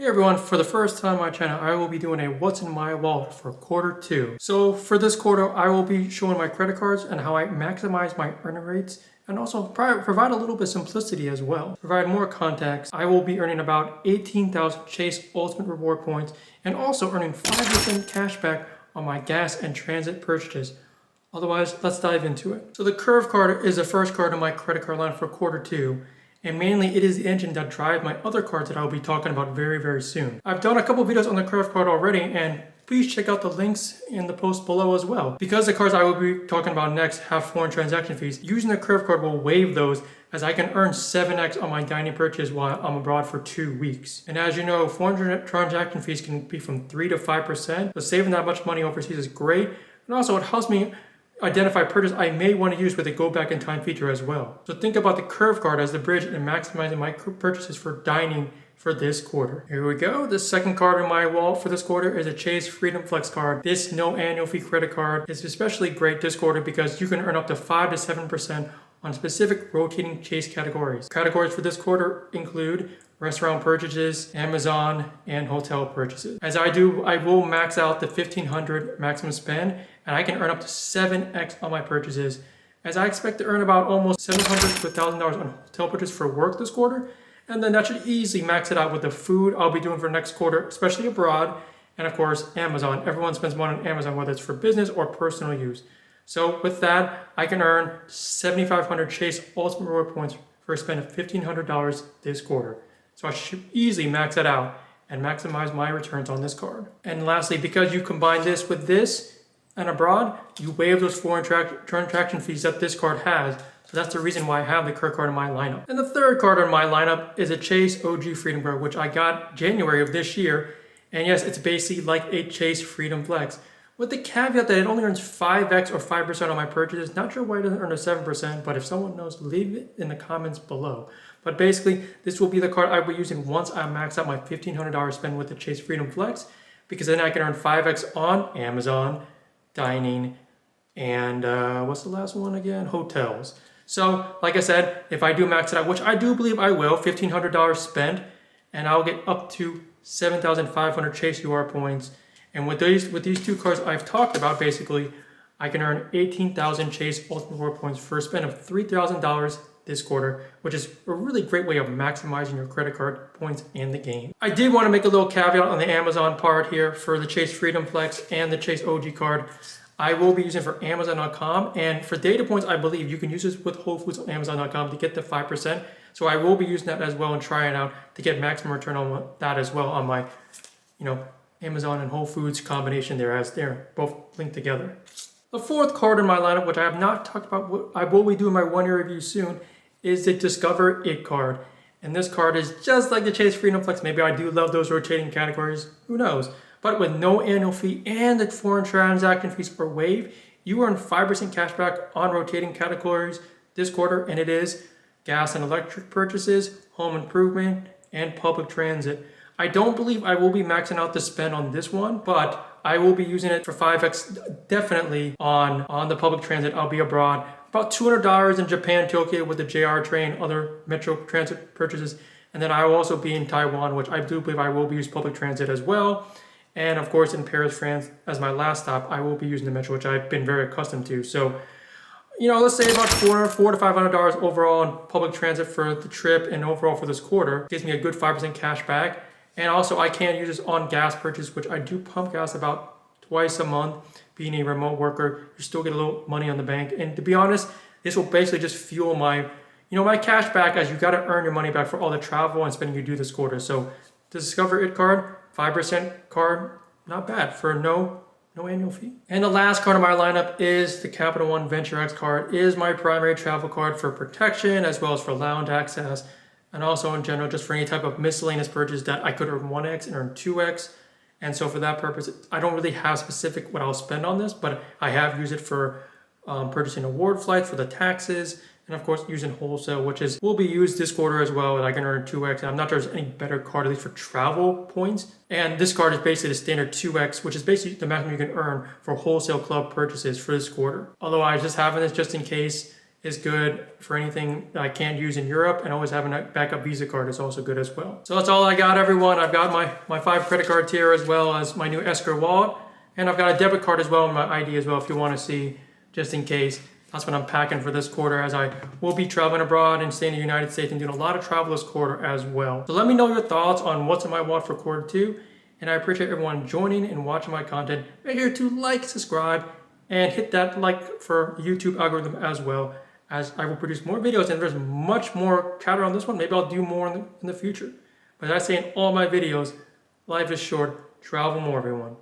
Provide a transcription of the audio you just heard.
Hey everyone, for the first time on my channel, I will be doing a what's in my wallet for quarter 2. So for this quarter, I will be showing my credit cards and how I maximize my earning rates and also provide a little bit of simplicity as well. To provide more context, I will be earning about 18,000 Chase Ultimate Reward points and also earning 5% cash back on my gas and transit purchases. Otherwise, let's dive into it. So the Curve card is the first card in my credit card line for quarter 2. And mainly it is the engine that drives my other cards that I'll be talking about very soon. I've done a couple videos on the Curve card already, and please check out the links in the post below as well. Because the cards I will be talking about next have foreign transaction fees, using the Curve card will waive those, as I can earn 7x on my dining purchase while I'm abroad for 2 weeks. And as you know, foreign transaction fees can be from 3 to 5%, so saving that much money overseas is great. And also it helps me identify purchase I may want to use with the go back in time feature as well. So think about the Curve card as the bridge in maximizing my purchases for dining for this quarter. Here we go. The second card in my wallet for this quarter is a Chase Freedom Flex card. This no annual fee credit card is especially great this quarter because you can earn up to 5 to 7% on specific rotating Chase categories. Categories for this quarter include restaurant purchases, Amazon, and hotel purchases. As I will max out the $1,500 maximum spend, and I can earn up to 7x on my purchases, as I expect to earn about almost $700 to $1,000 on hotel purchase for work this quarter, and then that should easily max it out with the food I'll be doing for next quarter, especially abroad, and of course, Amazon. Everyone spends money on Amazon, whether it's for business or personal use. So with that, I can earn 7,500 Chase Ultimate Reward points for a spend of $1,500 this quarter. So I should easily max that out and maximize my returns on this card. And lastly, because you combine this with this and abroad, you waive those foreign transaction fees that this card has. So that's the reason why I have the Curve card in my lineup. And the third card in my lineup is a Chase OG Freedom card, which I got January of this year. And yes, it's basically like a Chase Freedom Flex, with the caveat that it only earns 5x or 5% on my purchases. Not sure why it doesn't earn a 7%, but if someone knows, leave it in the comments below. But basically, this will be the card I will be using once I max out my $1,500 spend with the Chase Freedom Flex, because then I can earn 5x on Amazon, dining, and what's the last one again? Hotels. So, like I said, if I do max it out, which I do believe I will, $1,500 spent, and I'll get up to 7,500 Chase UR points. And with these two cards I've talked about, basically, I can earn 18,000 Chase Ultimate Reward points for a spend of $3,000 this quarter, which is a really great way of maximizing your credit card points in the game. I did want to make a little caveat on the Amazon part here for the Chase Freedom Flex and the Chase OG card. I will be using it for Amazon.com, and for data points, I believe you can use this with Whole Foods on Amazon.com to get the 5%. So I will be using that as well and trying out to get maximum return on that as well on my, Amazon and Whole Foods combination there, as they're both linked together. The fourth card in my lineup, which I have not talked about, what I will be doing my 1-year review soon, is the Discover It card. And this card is just like the Chase Freedom Flex. Maybe I do love those rotating categories, who knows? But with no annual fee and the foreign transaction fees are waived, you earn 5% cash back on rotating categories this quarter, and it is gas and electric purchases, home improvement, and public transit. I don't believe I will be maxing out the spend on this one, but I will be using it for 5x definitely on the public transit. I'll be abroad. About $200 in Japan, Tokyo with the JR train, other metro transit purchases. And then I will also be in Taiwan, which I do believe I will be using public transit as well. And of course in Paris, France, as my last stop, I will be using the metro, which I've been very accustomed to. So, let's say about $400 to $500 overall on public transit for the trip and overall for this quarter. Gives me a good 5% cash back. And also I can use this on gas purchase, which I do pump gas about twice a month. Being a remote worker, you still get a little money on the bank. And to be honest, this will basically just fuel my, my cash back, as you got to earn your money back for all the travel and spending you do this quarter. So the Discover It card, 5% card, not bad for no annual fee. And the last card in my lineup is the Capital One Venture X card. It is my primary travel card for protection as well as for lounge access, and also in general just for any type of miscellaneous purchase that I could earn 1x and earn 2x. And so for that purpose, I don't really have specific what I'll spend on this, but I have used it for purchasing award flights for the taxes, and of course using wholesale, which will be used this quarter as well, and I can earn 2x. And I'm not sure there's any better card, at least for travel points. And this card is basically the standard 2x, which is basically the maximum you can earn for wholesale club purchases for this quarter. Although I was just having this just in case, is good for anything that I can't use in Europe, and always having a backup Visa card is also good as well. So that's all I got, everyone. I've got my 5 credit cards here, as well as my new Escrow wallet, and I've got a debit card as well, and my ID as well, if you want to see, just in case. That's what I'm packing for this quarter, as I will be traveling abroad and staying in the United States and doing a lot of travel this quarter as well. So let me know your thoughts on what's in my wallet for quarter 2, and I appreciate everyone joining and watching my content. Make sure to like, subscribe, and hit that like for YouTube algorithm as well, as I will produce more videos, and there's much more counter on this one. Maybe I'll do more in the future. But as I say in all my videos, life is short, travel more, everyone.